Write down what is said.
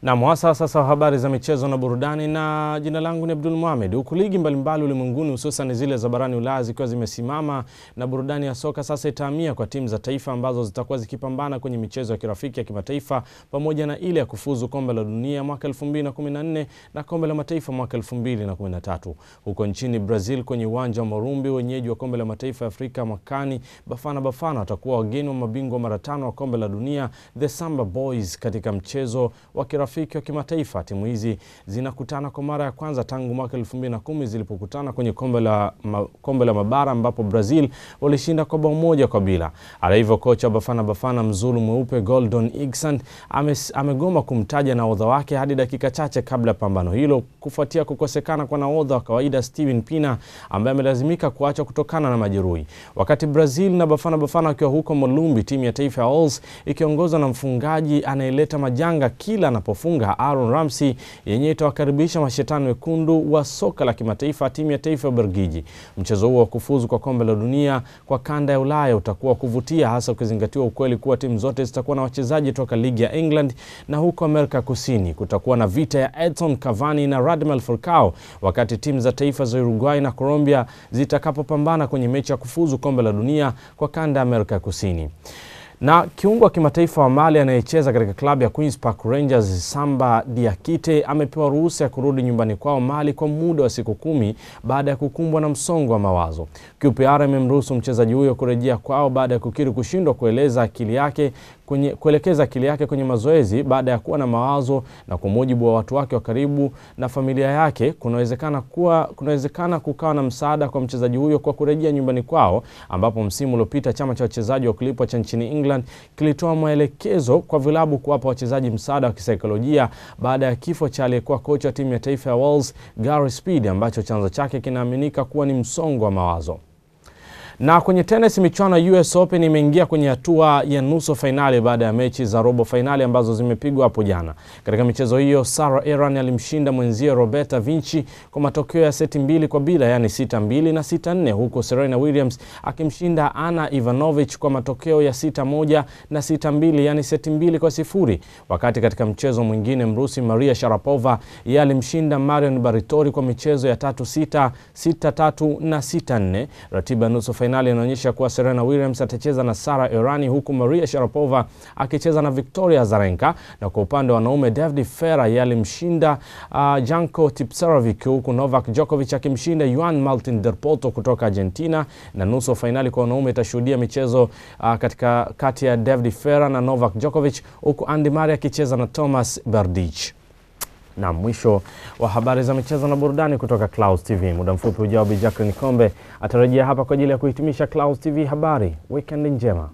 Na mwasa sasa habari za michezo na burudani, na jina langu ni Abdul Mohamed. Huku ligi mbalimbali ulimwenguni hususan zile za barani Ulaya zikiwa zimesimama, na burudani ya soka sasa itahamia kwa timu za taifa ambazo zitakuwa zikipambana kwenye michezo ya kirafiki ya kimataifa, pamoja na ile ya kufuzu kombe la dunia mwaka 2014 na kombe la mataifa mwaka 2013. Huko nchini Brazil kwenye uwanja wa Morumbi, wenyeji wa kombe la mataifa ya Afrika mwakani, Bafana Bafana watakuwa wageni wa mabingwa mara 5 wa kombe la dunia The Samba Boys katika mchezo wa kirafiki wa kimataifa. Timu hizi zinakutana kwa mara ya kwanza tangu mwaka 2010 zilipokutana kwenye kombe la mabara, ambapo Brazil walishinda kwa bao 1-0. Hata hivyo, kocha Bafana Bafana mzulu mweupe Goldon Igsand amegoma kumtaja nahodha wake hadi dakika chache kabla ya pambano hilo, kufuatia kukosekana kwa nahodha wa kawaida Steven Pina ambaye amelazimika kuacha kutokana na majeruhi. Wakati Brazil na Bafana Bafana wakiwa huko Morumbi, timu ya taifa ya Wales ikiongozwa na mfungaji anayeleta majanga kila anapofunga Aaron Ramsey, yenye itawakaribisha mashetani wekundu wa soka la kimataifa timu ya taifa ya Ubelgiji. Mchezo huo wa kufuzu kwa kombe la dunia kwa kanda ya Ulaya utakuwa kuvutia, hasa ukizingatiwa ukweli kuwa timu zote zitakuwa na wachezaji toka ligi ya England, na huko Amerika Kusini kutakuwa na vita ya Edson Cavani na Radamel Falcao, wakati timu za taifa za Uruguay na Colombia zitakapopambana kwenye mechi ya kufuzu kombe la dunia kwa kanda ya Amerika Kusini. Na kiungo wa kimataifa wa Mali anayecheza katika klabu ya Queen's Park Rangers Samba Diakite amepewa ruhusa ya kurudi nyumbani kwao Mali kwa muda wa siku 10 baada ya kukumbwa na msongo wa mawazo. QPR imemruhusu mchezaji huyo kurejea kwao baada ya kukiri kushindwa kuelekeza akili yake kwenye mazoezi baada ya kuwa na mawazo, na kwa mujibu wa watu wake wa karibu na familia yake kunawezekana kukawa na msaada kwa mchezaji huyo kwa kurejea nyumbani kwao, ambapo msimu uliopita chama cha wachezaji wa kulipwa cha nchini England kilitoa maelekezo kwa vilabu kuwapa wachezaji msaada wa kisaikolojia baada ya kifo cha aliyekuwa kocha wa timu ya taifa ya Wales Gary Speed, ambacho chanzo chake kinaaminika kuwa ni msongo wa mawazo. Na kwenye tennis, michuano ya US Open imeingia kwenye hatua ya nusu finali baada ya mechi za robo finali ambazo zimepigwa hapo jana. Katika michezo hiyo, Sarah Errani alimshinda mwenzie Roberta Vinci kwa matokeo ya seti 2-0, yani 6-2 na 6-4, huko Serena Williams akimshinda Ana Ivanovic kwa matokeo ya 6-1 na 6-2, yani seti 2-0. Wakati katika mchezo mwingine, Mrusi Maria Sharapova yeye alimshinda Marion Bartoli kwa michezo ya 3-6, 6-3 na 6-4. Ratiba nusu finali inaonyesha kuwa Serena Williams atacheza na Sarah Errani, huku Maria Sharapova akicheza na Victoria Azarenka, na kwa upande wa wanaume David Ferrer yalimshinda Janko Tipsarevic, huku Novak Djokovic akimshinda Juan Martín del Potro kutoka Argentina. Na nusu finali kwa wanaume itashuhudia michezo kati ya David Ferrer na Novak Djokovic, huku Andy Murray akicheza na Thomas Berdych. Na mwisho wa habari za michezo na burudani kutoka Clouds TV. Muda mfupi ujao Bi Jacqueline Kombe atarejea hapa kwa ajili ya kuhitimisha Clouds TV habari. Weekend njema.